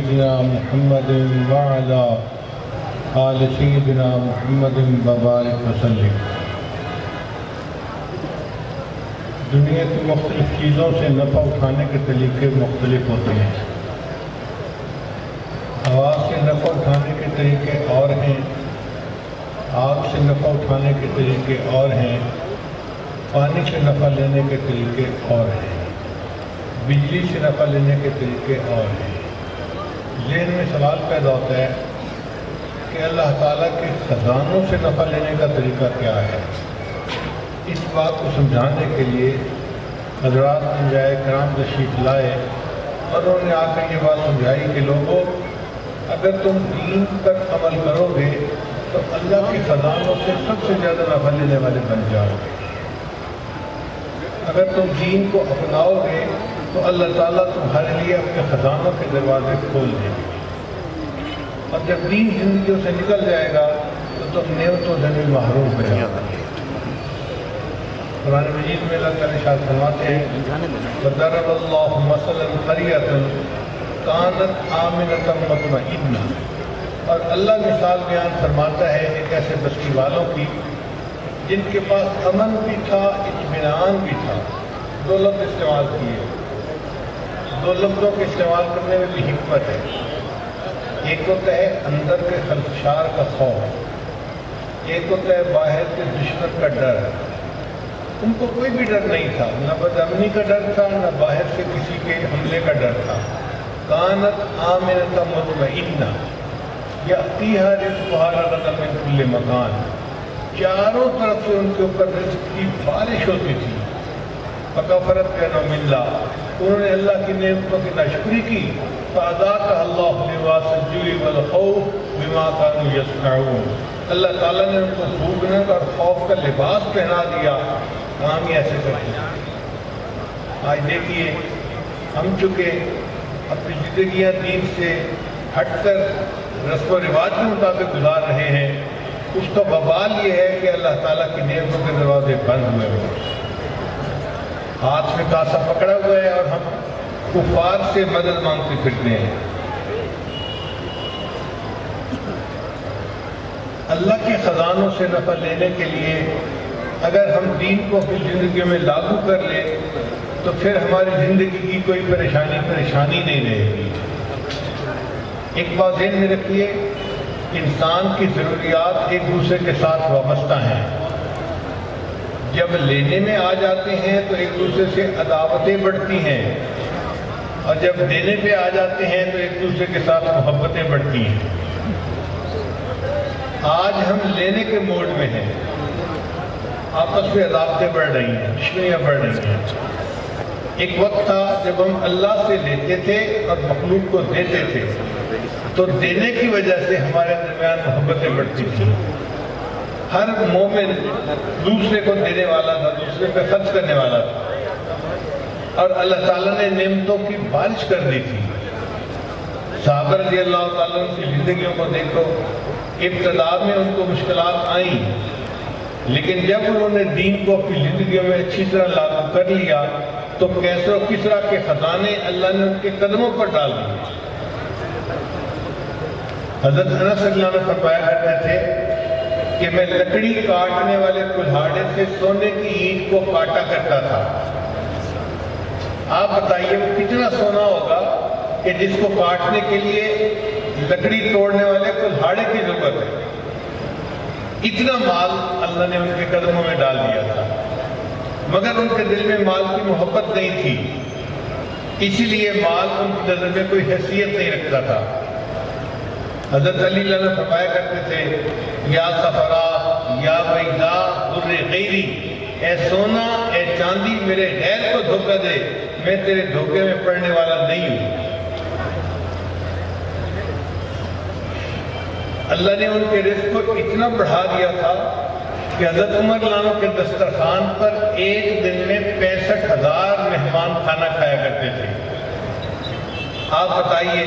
سيدنا محمد وعلى آل سيدنا محمد وبارك وسلم۔ دنیا کی مختلف چیزوں سے نفع اٹھانے کے طریقے مختلف ہوتے ہیں۔ ہوا سے نفع اٹھانے کے طریقے اور ہیں، آگ سے نفع اٹھانے کے طریقے اور ہیں، پانی سے نفع لینے کے طریقے اور ہیں، بجلی سے نفع لینے کے طریقے اور ہیں۔ ذہن میں سوال پیدا ہوتا ہے کہ اللہ تعالیٰ کے خزانوں سے نفع لینے کا طریقہ کیا ہے؟ اس بات کو سمجھانے کے لیے حضرات انبیاء کرام تشریف لائے اور انہوں نے آ کر یہ بات سمجھائی کہ لوگوں، اگر تم دین پر عمل کرو گے تو اللہ کے خزانوں سے سب سے زیادہ نفع لینے والے بن جاؤ گے۔ اگر تم دین کو اپناؤ گے تو اللہ تعالیٰ تمہارے لیے اپنے خزانوں کے دروازے کھول دیں گے، اور جب دین زندگیوں سے نکل جائے گا تو تم نعمتوں سے بھی محروم ہو جاؤ گے۔ قرآن مجید میں اللہ تعالیٰ ارشاد فرماتے ہیں وَضَرَبَ اللَّهُ مَثَلًا قَرْيَةً كَانَتْ آمِنَةً مُطْمَئِنَّةً، اور اللہ مثال بیان فرماتا ہے ایک ایسے بستی والوں کی جن کے پاس امن بھی تھا، اطمینان بھی تھا۔ دو لفظ استعمال کیے، دو لفظوں کے استعمال کرنے میں بھی حکمت ہے۔ ایک ہوتا ہے اندر کے خدشار کا خوف، ایک ہوتا ہے باہر کے دشمن کا ڈر۔ ان کو کوئی بھی ڈر نہیں تھا، نہ بدامنی کا ڈر تھا، نہ باہر سے کسی کے حملے کا ڈر تھا۔ کانت آمنۃ مطمئنہ یأتیہا رزقہا رغداً من کل مکان، چاروں طرف سے ان کے اوپر رزق کی بارش ہوتی تھی۔ فکفرت بانعم اللہ، انہوں نے اللہ کی نعمتوں کی ناشکری کی۔ فأذاقها اللہ لباس الجوع والخوف بما كانوا یصنعون، اللہ تعالیٰ نے ان کو بھوک اور خوف کا لباس پہنا دیا، کام ہی ایسے کرتے ہیں۔ آج دیکھیے ہم چکے اپنی زندگیاں دین سے ہٹ کر رسم و رواج کے مطابق گزار رہے ہیں، اس کا وبال یہ ہے کہ اللہ تعالیٰ کی نعمتوں کے دروازے بند ہوئے ہیں، ہاتھ میں کاسا پکڑا ہوا ہے اور ہم کفار سے مدد مانگتے پھرتے ہیں۔ اللہ کے خزانوں سے نفع لینے کے لیے اگر ہم دین کو اپنی زندگی میں لاگو کر لیں تو پھر ہماری زندگی کی کوئی پریشانی نہیں رہے گی۔ ایک بات ذہن میں رکھیے، انسان کی ضروریات ایک دوسرے کے ساتھ وابستہ ہیں۔ جب لینے میں آ جاتے ہیں تو ایک دوسرے سے عداوتیں بڑھتی ہیں، اور جب دینے پہ آ جاتے ہیں تو ایک دوسرے کے ساتھ محبتیں بڑھتی ہیں۔ آج ہم لینے کے موڈ میں ہیں، آپس میں عداوتیں بڑھ رہی ہیں، دشمنیاں بڑھ رہی ہیں۔ ایک وقت تھا جب ہم اللہ سے لیتے تھے اور مخلوق کو دیتے تھے، تو دینے کی وجہ سے ہمارے درمیان محبتیں بڑھتی تھیں۔ ہر مومن دوسرے کو دینے والا تھا، دوسرے پہ خرچ کرنے والا تھا، اور اللہ تعالیٰ نے نعمتوں کی بارش کر دی تھی۔ صحابہ رضی اللہ تعالیٰ عنہ کی زندگیوں کو دیکھو، ابتدا میں ان کو مشکلات آئیں، لیکن جب انہوں نے دین کو اپنی زندگیوں میں اچھی طرح لاگو کر لیا تو کیسر و کسریٰ کے خزانے اللہ نے ان کے قدموں پر ڈال دیے۔ حضرت انس رضی اللہ عنہ فرمایا کرتے تھے کہ میں لکڑی کاٹنے والے کلہاڑے سے سونے کی اینٹ کو کاٹا کرتا تھا۔ آپ بتائیے وہ کتنا سونا ہوگا کہ جس کو کاٹنے کے لیے لکڑی توڑنے والے کلہاڑے کی ضرورت ہے۔ اتنا مال اللہ نے ان کے قدموں میں ڈال دیا تھا، مگر ان کے دل میں مال کی محبت نہیں تھی، اسی لیے مال ان کی نظر میں کوئی حیثیت نہیں رکھتا تھا۔ حضرت علی اللہ نے فرمایا کرتے تھے یا صفرا یا بیضا در غیری، اے سونا اے چاندی میرے غیر کو دھوکہ دے، میں تیرے دھوکے میں پڑنے والا نہیں ہوں۔ اللہ نے ان کے رزق کو اتنا بڑھا دیا تھا کہ حضرت عمر رضی اللہ عنہ کے دسترخوان پر ایک دن میں 65,000 مہمان کھانا کھایا کرتے تھے۔ آپ بتائیے،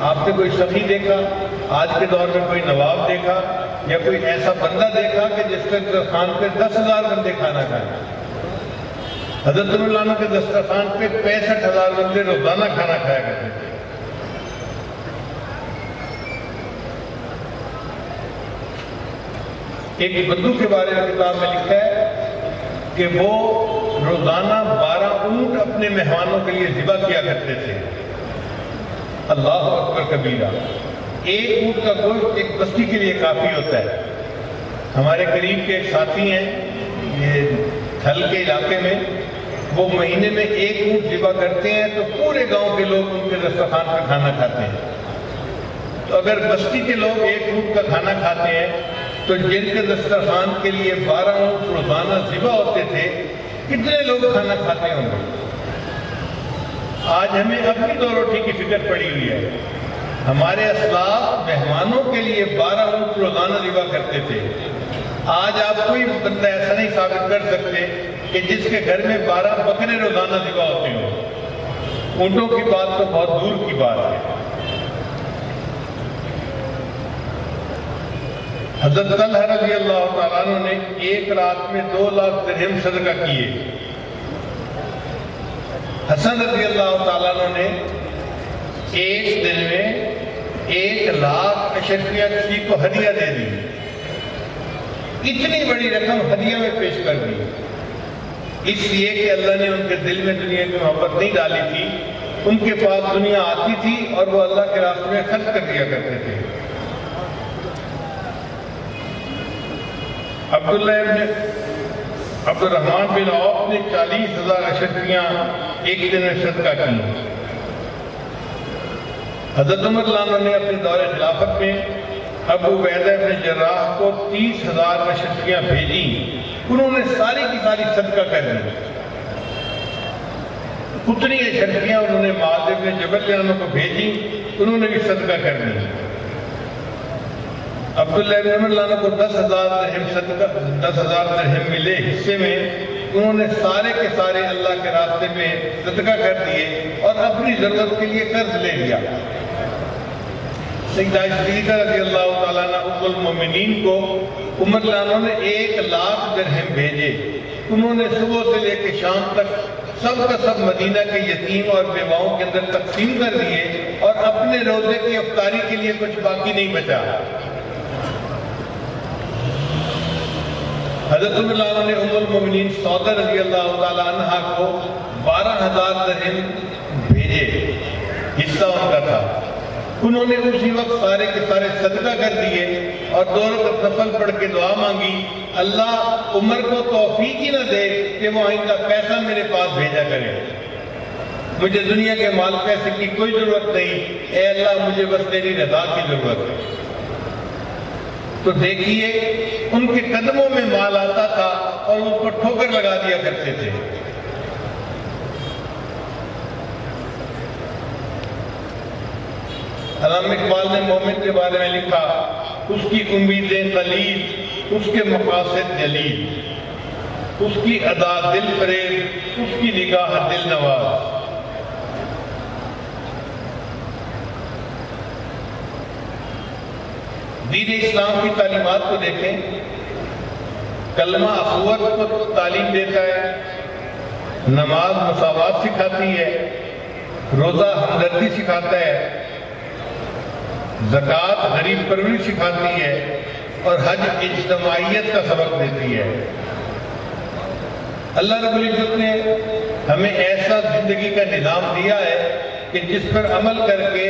آپ نے کوئی سخی دیکھا، آج کے دور میں کوئی نواب دیکھا یا کوئی ایسا بندہ دیکھا کہ جس کے دسترخوان پہ 10,000 بندے کھانا کھائیں؟ حضرت عمر رضی اللہ عنہ کے دسترخوان پہ 65,000 بندے روزانہ کھانا کھایا کرتے تھے۔ ایک بدو کے بارے میں کتاب میں لکھا ہے کہ وہ روزانہ 12 اونٹ اپنے مہمانوں کے لیے ذبح کیا کرتے تھے. اللہ اکبر کبیرہ. ایک اونٹ کا گوشت ایک بستی کے لیے کافی ہوتا ہے. ہمارے قریب کے ایک ساتھی ہیں یہ تھل کے علاقے میں، وہ مہینے میں ایک اونٹ ذبح کرتے ہیں تو پورے گاؤں کے لوگ ان کے دسترخوان کا کھانا کھاتے ہیں. تو اگر بستی کے لوگ ایک اونٹ کا کھانا کھاتے ہیں تو جن کے دسترخوان کے لیے 12 اونٹ روزانہ ذبح ہوتے تھے کتنے لوگ کھانا کھاتے ہوں گے؟ آج ہمیں اپنی 2 روٹی کی فکر پڑی ہوئی ہے. ہمارے اسلاف مہمانوں کے لیے 12 اونٹ روزانہ ذبح کرتے تھے. آج آپ کوئی بندہ ایسا نہیں ثابت کر سکتے کہ جس کے گھر میں 12 بکرے روزانہ ذبح ہوتے ہوں. اونٹوں کی بات تو بہت دور کی بات ہے. حضرت طلحہ رضی اللہ تعالیٰ عنہ نے ایک رات میں 2 لاکھ درہم صدقہ کیے. حسن رضی اللہ تعالیٰ عنہ نے ایک دن میں 1 لاکھ اشرفیہ کسی کو ہدیہ دے دی. اتنی بڑی رقم ہدیہ میں پیش کر دی، اس لیے کہ اللہ نے ان کے دل میں دنیا کی محبت نہیں ڈالی تھی. ان کے پاس دنیا آتی تھی اور وہ اللہ کے راستے میں خرچ کر دیا کرتے تھے. عبد الرحمن بن عوف نے 40,000 اشرفیاں ایک دن میں صدقہ کی. حضرت عمر رضی اللہ عنہ نے اپنے دور خلافت میں ابو عبیدہ بن جراح کو 30,000 اشرفیاں بھیجی. انہوں نے ساری کی ساری صدقہ کر دی. اتنی اشرفیاں انہوں نے معاذ بن جبل عنہ کو بھیجی، انہوں نے بھی صدقہ کر دی. عبداللہ بن عمر عنہ کو 10,000 درہم صدقہ 10,000 درہم ملے حصے میں. انہوں نے سارے کے سارے اللہ کے راستے میں صدقہ کر دیے اور اپنی ضرورت کے لیے قرض لے لیا. سیدہ صدیقہ رضی اللہ تعالیٰ عنہ ام المومنین کو عمر رضی اللہ عنہ نے 1 لاکھ درہم بھیجے. انہوں نے صبح سے لے کے شام تک سب کا سب مدینہ کے یتیم اور بیواؤں کے اندر تقسیم کر دیے اور اپنے روزے کی افطاری کے لیے کچھ باقی نہیں بچا. حضرت عمر رضی اللہ عنہ نے ام المومنین سودہ رضی اللہ تعالیٰ عنہ کو 12,000 درہم بھیجے، حصہ ان کا تھا. انہوں نے اسی وقت سارے کے سارے صدقہ کر دیے اور 2 رکعت نفل پڑھ کے دعا مانگی، اللہ عمر کو توفیق ہی نہ دے کہ وہ آئندہ پیسہ میرے پاس بھیجا کرے. مجھے دنیا کے مال پیسے کی کوئی ضرورت نہیں، اے اللہ مجھے بس تیری رضا کی ضرورت ہے. تو دیکھیے ان کے قدموں میں مال آتا تھا اور اس کو ٹھوکر لگا دیا کرتے تھے. علامہ اقبال نے مومن کے بارے میں لکھا، اس کی امیدیں قلیل، اس کے مقاصد جلیل، اس کی ادا دل فریب، اس کی نگاہ دل نواز. دین اسلام کی تعلیمات کو دیکھیں. کلمہ اخوت کو تعلیم دیتا ہے، نماز مساوات سکھاتی ہے، روزہ ہمدردی سکھاتا ہے، زکوٰۃ غریب پروری سکھاتی ہے اور حج اجتماعیت کا سبق دیتی ہے. اللہ رب العزت نے ہمیں ایسا زندگی کا نظام دیا ہے کہ جس پر عمل کر کے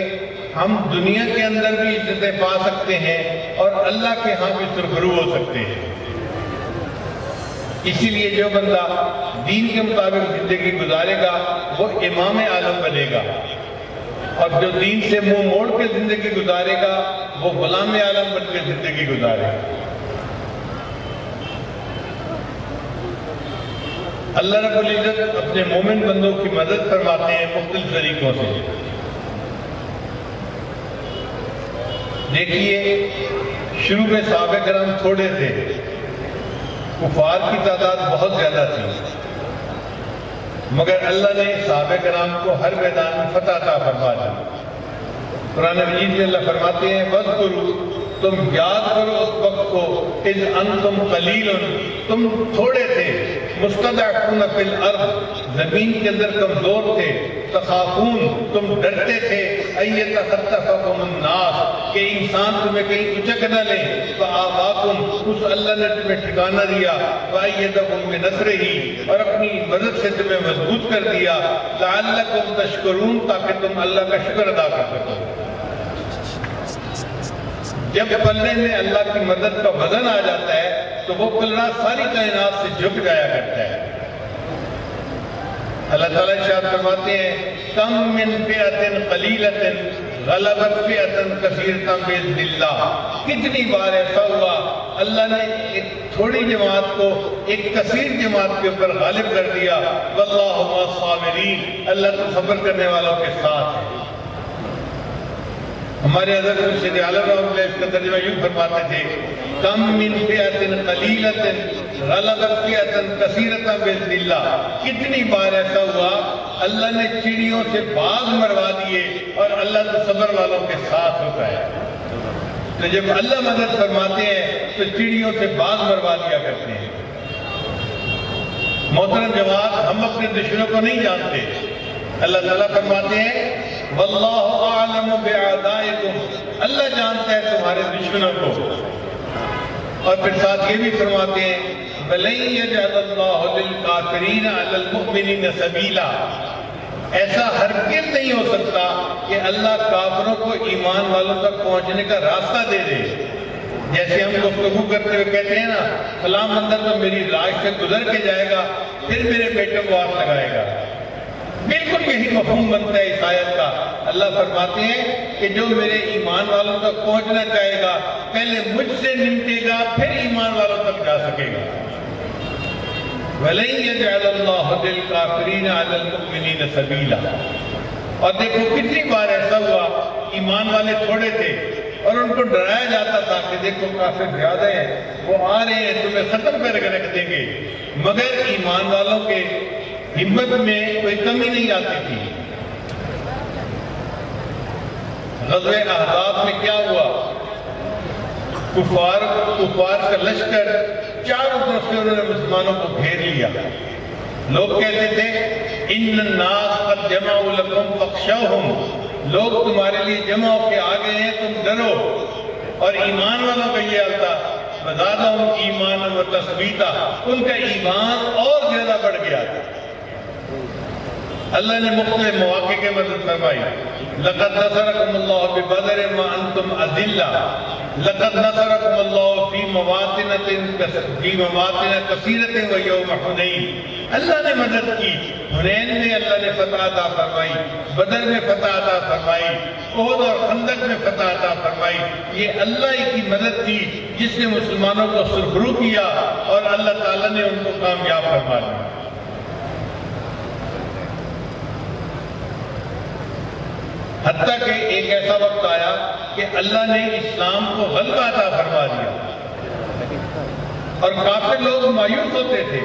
ہم دنیا کے اندر بھی عزتیں پا سکتے ہیں اور اللہ کے ہاں بھی سرخرو ہو سکتے ہیں. اسی لیے جو بندہ دین کے مطابق زندگی گزارے گا وہ امام عالم بنے گا، اور جو دین سے منہ موڑ کے زندگی گزارے گا وہ غلام عالم بن کے زندگی گزارے گا. اللہ رب العزت اپنے مومن بندوں کی مدد فرماتے ہیں مختلف طریقوں سے. دیکھیے شروع میں صحابہ کرام تھوڑے تھے، کفار کی تعداد بہت زیادہ تھی، مگر اللہ نے صحابہ کرام کو ہر میدان میں فتح عطا فرما دی. قرآن مجید میں اللہ فرماتے ہیں وَاذْكُرُوا، تم یاد کرو اس وقت کو اِذْ أَنْتُمْ قَلِيلٌ، تم تھوڑے تھے، مُسْتَضْعَفُونَ فِي الْأَرْضِ، زمین کے اندر کمزور تھے، تخافون تم ڈرتے تھے، ایتخطفکم الناس کہ انسان تمہیں کہیں اچک نہ لیں، فآواکم اس اللہ نے تمہیں ٹھکانہ دیا، وأیدکم بنصرہ اور اپنی مدد سے تمہیں مضبوط کر دیا، لعلکم تشکرون تاکہ تم اللہ کا شکر ادا کر سکو۔ جب پلڑے میں اللہ کی مدد کا وزن آ جاتا ہے تو وہ پلڑا ساری کائنات سے جھک جایا کرتا ہے۔ اللہ تعالیٰ ارشاد فرماتے ہیں کم من فئۃ قلیلۃ غلبت فئۃ کثیرۃ باذن اللہ، کتنی بار ایسا ہوا اللہ نے ایک تھوڑی جماعت کو ایک کثیر جماعت کے اوپر غالب کر دیا، واللہ مع الصابرین، اللہ تو صبر کرنے والوں کے ساتھ ہے۔ ہمارے حضرت سید عالم رحمۃ اللہ اس کا ترجمہ یوں فرماتے تھے کم من فئۃ قلیلۃ غلبت فئۃ کثیرۃ باذن اللہ، کتنی بار ایسا ہوا اللہ نے چڑیوں سے باز مروا دیے اور اللہ تو صبر والوں کے ساتھ ہوتا ہے۔ تو جب اللہ مدد فرماتے ہیں تو چڑیوں سے باز مروا دیا کرتے ہیں۔ محترم جماعت، ہم اپنے دشمنوں کو نہیں جانتے، اللہ تعالیٰ فرماتے ہیں واللہ اعلم باعدائکم، اللہ جانتا ہے تمہارے دشمنوں کو، اور پھر ساتھ یہ بھی فرماتے ہیں وَلَن يَجْعَلَ اللَّهُ لِلْكَافِرِينَ عَلَى الْمُؤْمِنِينَ سَبِيلًا، ایسا ہرگز نہیں ہو سکتا کہ اللہ کافروں کو ایمان والوں تک پہنچنے کا راستہ دے دے۔ جیسے ہم گفتگو کرتے ہوئے کہتے ہیں نا فلاں بندہ تو میری راہ سے گزر کے جائے گا پھر میرے بیٹے کو ہاتھ لگائے گا، بالکل یہی مفہوم بنتا ہے اس آیت کا۔ اللہ فرماتے ہیں کہ جو میرے ایمان والوں تک پہنچنا چاہے گا پہلے مجھ سے نمٹے گا پھر ایمان والوں تک جا سکے گا۔ وَلَن يَجْعَلَ اللَّهُ لِلْكَافِرِينَ عَلَى الْمُؤْمِنِينَ سَبِيلًا، اور دیکھو کتنی بار ایسا ہوا ایمان والے تھوڑے تھے اور ان کو ڈرایا جاتا تھا کہ دیکھو کافر زیادہ ہیں، وہ آ رہے ہیں تمہیں ختم کر کے رکھ دیں گے، مگر ایمان والوں کے ہمت میں کوئی کمی نہیں آتی تھی۔ غزوہ احزاب میں کیا ہوا؟ کفار کا لشکر چاروں طرف سے انہوں نے مسلمانوں کو گھیر لیا۔ لوگ کہتے تھے ان الناس قد جمعوا لکم فاخشوہم، لوگ تمہارے لیے جمع ہو کے آ گئے ہیں تم ڈرو، اور ایمان والوں کا یہ حال تھا وزادہم ایمانا وتثبیتا، ان کا ایمان اور زیادہ بڑھ گیا تھا۔ اللہ نے مختلف مواقع کے مدد فرمائی لقد نصرکم اللہ ببدر ما انتم اذلہ، لقد نصرکم اللہ فی مواطن کثیرۃ ویوم حنین، اللہ نے مدد کی، حنین میں اللہ نے فتح عطا فرمائی، بدر میں فتح عطا فرمائی، احد اور خندق میں فتح عطا فرمائی۔ یہ اللہ ہی کی مدد تھی جس نے مسلمانوں کو سرخرو کیا اور اللہ تعالیٰ نے ان کو کامیاب فرما دیا۔ حتیٰ کہ ایک ایسا وقت آیا کہ اللہ نے اسلام کو غلبہ عطا فرما دیا اور کافر لوگ مایوس ہوتے تھے۔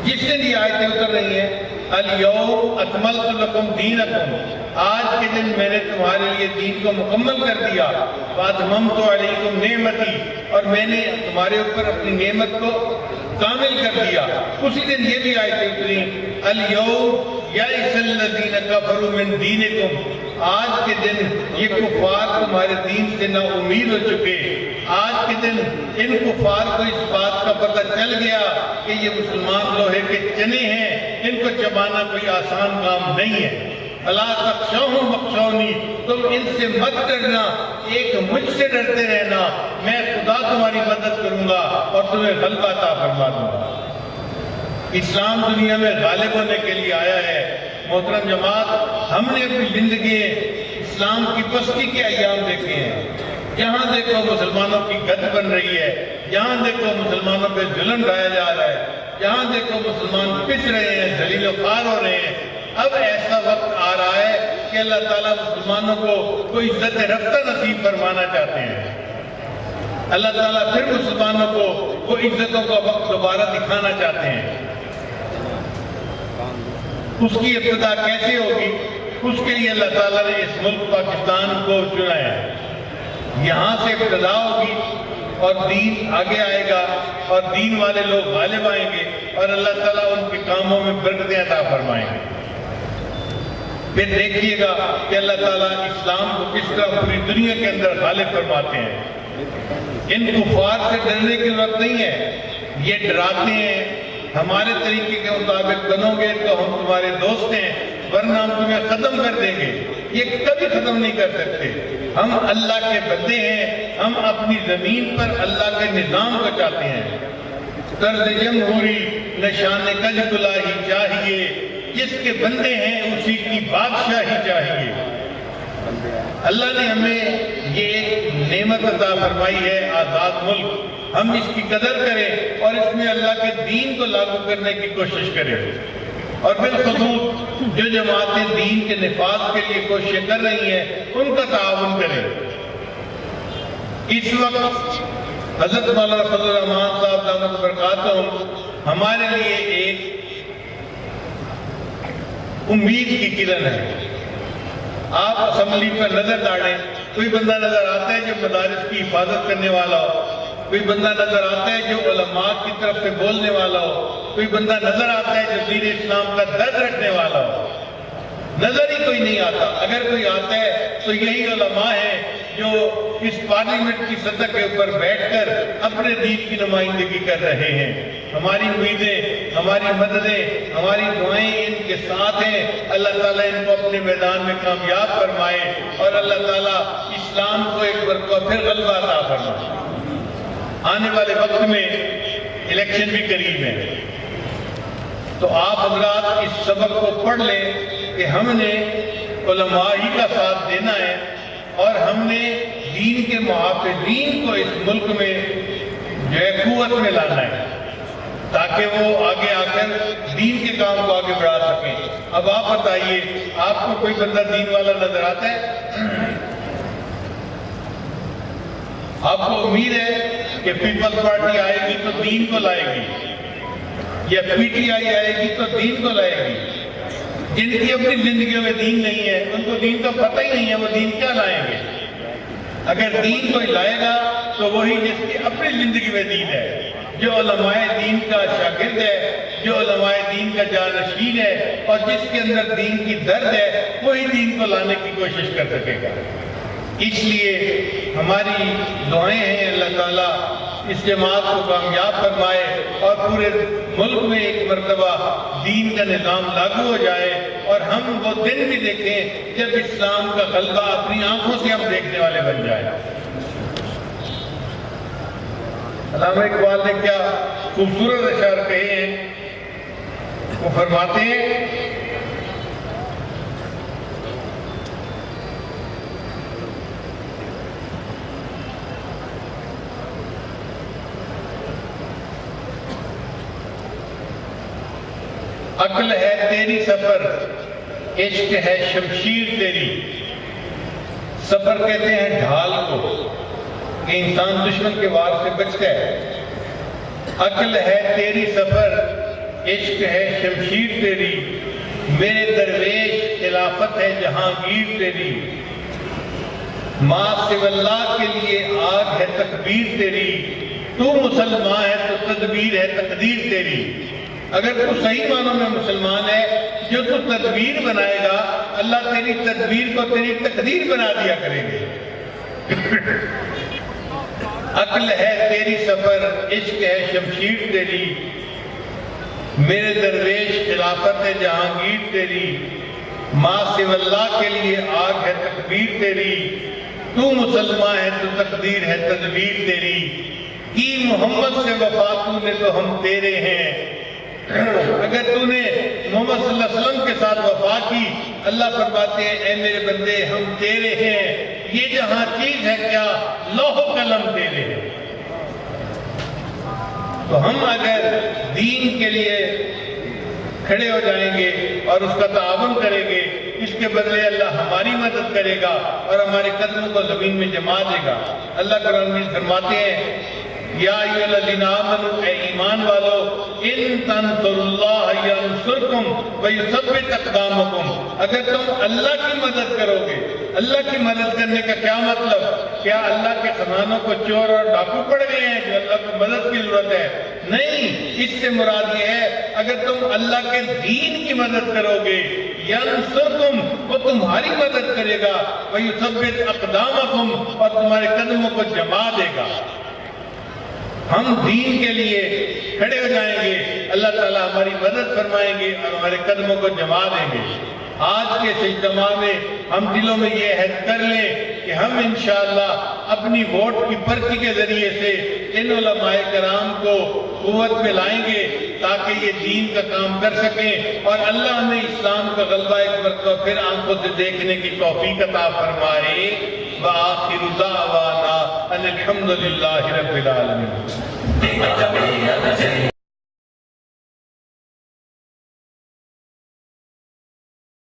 جس دن یہ آیتیں اتر رہی ہیں الیوم اکملت لکم دینکم، آج کے دن میں نے تمہارے لیے دین کو مکمل کر دیا، واتممت علیکم نعمتی، اور میں نے تمہارے اوپر اپنی نعمت کو کامل کر دیا۔ اسی دن یہ بھی آیتیں اتری الیوم یئس الذین کفروا من دینکم، آج کے دن یہ کفار تمہارے دین سے نا امید ہو چکے، آج کے دن ان کفار کو اس بات کا پتہ چل گیا کہ یہ مسلمان لوہے کے چنے ہیں، ان کو چبانا کوئی آسان کام نہیں ہے۔ الا تخشوہم واخشونی، تم ان سے مت ڈرنا، ایک مجھ سے ڈرتے رہنا، میں خدا تمہاری مدد کروں گا اور تمہیں غلبہ عطا فرما دوں گا۔ اسلام دنیا میں غالب ہونے کے لیے آیا ہے۔ محترم جماعت، ہم نے اپنی زندگی اسلام کی پستی کے ایام دیکھے ہیں، جہاں دیکھو مسلمانوں کی گد بن رہی ہے، جہاں دیکھو مسلمانوں پہ ظلم ڈھایا جا رہا ہے، جہاں دیکھو مسلمان پس رہے ہیں، ذلیل و خوار ہو رہے ہیں۔ اب ایسا وقت آ رہا ہے کہ اللہ تعالیٰ مسلمانوں کو کوئی عزت رفتہ نصیب فرمانا چاہتے ہیں۔ اللہ تعالیٰ پھر مسلمانوں کو وہ عزتوں کا وقت دوبارہ دکھانا چاہتے ہیں۔ اس کی ابتدا کیسے ہوگی؟ اس کے لیے اللہ تعالیٰ نے اس ملک پاکستان کو چنا ہے۔ یہاں سے ابتدا ہوگی اور دین آگے آئے گا اور دین والے لوگ غالب آئیں گے۔ اور اللہ تعالیٰ ان کے کاموں میں برکتیں عطا فرمائیں گے۔ پھر دیکھیے گا کہ اللہ تعالیٰ اسلام کو کس طرح پوری دنیا کے اندر غالب فرماتے ہیں۔ ان کفار سے ڈرنے کی ضرورت نہیں ہے، یہ ڈراتے ہیں ہمارے طریقے کے مطابق بنو گے تو ہم تمہارے دوست ہیں ورنہ ہم تمہیں ختم کر دیں گے۔ یہ کبھی ختم نہیں کر سکتے۔ ہم اللہ کے بندے ہیں، ہم اپنی زمین پر اللہ کے نظام کو چاہتے ہیں۔ طرز جمہوری نشان کج کلاہی چاہیے، جس کے بندے ہیں اسی کی بادشاہی چاہیے۔ اللہ نے ہمیں یہ ایک نعمت عطا فرمائی ہے، آزاد ملک، ہم اس کی قدر کریں اور اس میں اللہ کے دین کو لاگو کرنے کی کوشش کریں، اور بالخصوص جو جماعتیں دین کے نفاذ کے لیے کوششیں کر رہی ہیں ان کا تعاون کریں۔ اس وقت حضرت مولانا فضل الرحمان صاحب دامت برکاتہم ہمارے لیے ایک امید کی کرن ہے۔ آپ اسمبلی پر نظر ڈالیں، کوئی بندہ نظر آتا ہے جو مدارس کی حفاظت کرنے والا ہو، کوئی بندہ نظر آتا ہے جو علماء کی طرف سے بولنے والا ہو، کوئی بندہ نظر آتا ہے جو دین اسلام کا درد رکھنے والا ہو۔ نظر ہی کوئی نہیں آتا۔ اگر کوئی آتا ہے تو یہی علماء ہیں جو اس پارلیمنٹ کی سطح کے اوپر بیٹھ کر اپنے دین کی نمائندگی کر رہے ہیں۔ ہماری امیدیں، ہماری مددیں، ہماری دعائیں ان کے ساتھ ہیں۔ اللہ تعالیٰ ان کو اپنے میدان میں کامیاب فرمائے اور اللہ تعالیٰ اسلام کو ایک مرتبہ پھر غلبہ عطا فرمائے۔ آنے والے وقت میں الیکشن بھی قریب ہے، تو آپ حضرات اس سبق کو پڑھ لیں کہ ہم نے علماء ہی کا ساتھ دینا ہے اور ہم نے دین کے محافظین کو اس ملک میں جو ہے قوت میں لانا ہے تاکہ وہ آگے آ کر دین کے کام کو آگے بڑھا سکیں۔ اب آپ بتائیے، آپ کو کوئی بندہ دین والا نظر آتا ہے؟ آپ کو امید ہے کہ پیپلز پارٹی آئے گی تو دین کو لائے گی، یا پی ٹی آئی آئے گی تو دین کو لائے گی؟ جن کی اپنی زندگیوں میں دین نہیں ہے ان کو دین کا پتہ ہی نہیں ہے، وہ دین کیا لائیں گے؟ اگر دین کوئی لائے گا تو وہی جس کی اپنی زندگی میں دین ہے، جو علماء دین کا شاگرد ہے، جو علماء دین کا جانشین ہے اور جس کے اندر دین کی درد ہے، وہی دین کو لانے کی کوشش کر سکے گا۔ اس لیے ہماری دعائیں ہیں اللہ تعالیٰ اس جماعت کو کامیاب فرمائے اور پورے ملک میں ایک مرتبہ دین کا نظام لاگو ہو جائے اور ہم وہ دن بھی دیکھیں جب اسلام کا غلبہ اپنی آنکھوں سے ہم دیکھنے والے بن جائیں۔ علامہ اقبال نے کیا خوبصورت اشعار کہے ہیں، وہ فرماتے ہیں عقل ہے تیری سفر، عشق ہے شمشیر تیری۔ سفر کہتے ہیں ڈھال کو کہ انسان دشمن کے وار سے بچتا ہے۔ عقل ہے تیری سفر، عشق ہے شمشیر تیری، میرے درویش خلافت ہے جہانگیر تیری۔ ماں سو اللہ کے لیے آگ ہے تکبیر تیری، تو مسلمان ہے تو تدبیر ہے تقدیر تیری۔ اگر تو صحیح معنوں میں مسلمان ہے، جو تو تدبیر بنائے گا اللہ تیری تدبیر کو تیری تقدیر بنا دیا کریں گے۔ عقل ہے تیری سفر، عشق ہے شمشیر تیری، میرے درویش خلافت ہے جہانگیر تیری۔ ماں سو اللہ کے لیے آگ ہے تکبیر تیری، تو مسلمان ہے تو تقدیر ہے تدبیر تیری۔ کی محمد سے وفا تو نے تو ہم تیرے ہیں۔ اگر تو نے محمد صلی اللہ علیہ وسلم کے ساتھ وفا کی، اللہ فرماتے ہیں اے میرے بندے ہم تیرے ہیں، یہ جہاں چیز ہے کیا لوح و قلم تیرے ہیں۔ تو ہم اگر دین کے لیے کھڑے ہو جائیں گے اور اس کا تعاون کریں گے، اس کے بدلے اللہ ہماری مدد کرے گا اور ہمارے قدموں کو زمین میں جما دے گا۔ اللہ قرآن میں فرماتے ہیں یا ایھاالذین آمنوا اے ایمان والو ان تنصروا اللہ ینصرکم ویثبت اقدامکم، اگر تم اللہ کی مدد کرو گے، اللہ کی مدد کرنے کا کیا مطلب؟ کیا اللہ کے خزانوں کو چور اور ڈاکو پڑ گئے ہیں جو اللہ کو مدد کی ضرورت ہے؟ نہیں، اس سے مراد یہ ہے اگر تم اللہ کے دین کی مدد کرو گے ینصرکم، وہ تمہاری مدد کرے گا، ویثبت اقدامکم، اور تمہارے قدموں کو جما دے گا۔ ہم دین کے لیے کھڑے ہو جائیں گے، اللہ تعالیٰ ہماری مدد فرمائیں گے اور ہمارے قدموں کو جما دیں گے۔ آج کے اس اجتماع میں ہم دلوں میں یہ عہد کر لیں کہ ہم انشاءاللہ اپنی ووٹ کی پرچی کے ذریعے سے ان علماء کرام کو قوت میں لائیں گے تاکہ یہ دین کا کام کر سکیں، اور اللہ ہمیں اسلام کا غلبہ ایک مرتبہ پھر آنکھوں سے دیکھنے کی توفیق عطا فرمائے۔ وآخر دعوانا ان الحمد للہ رب العالمین۔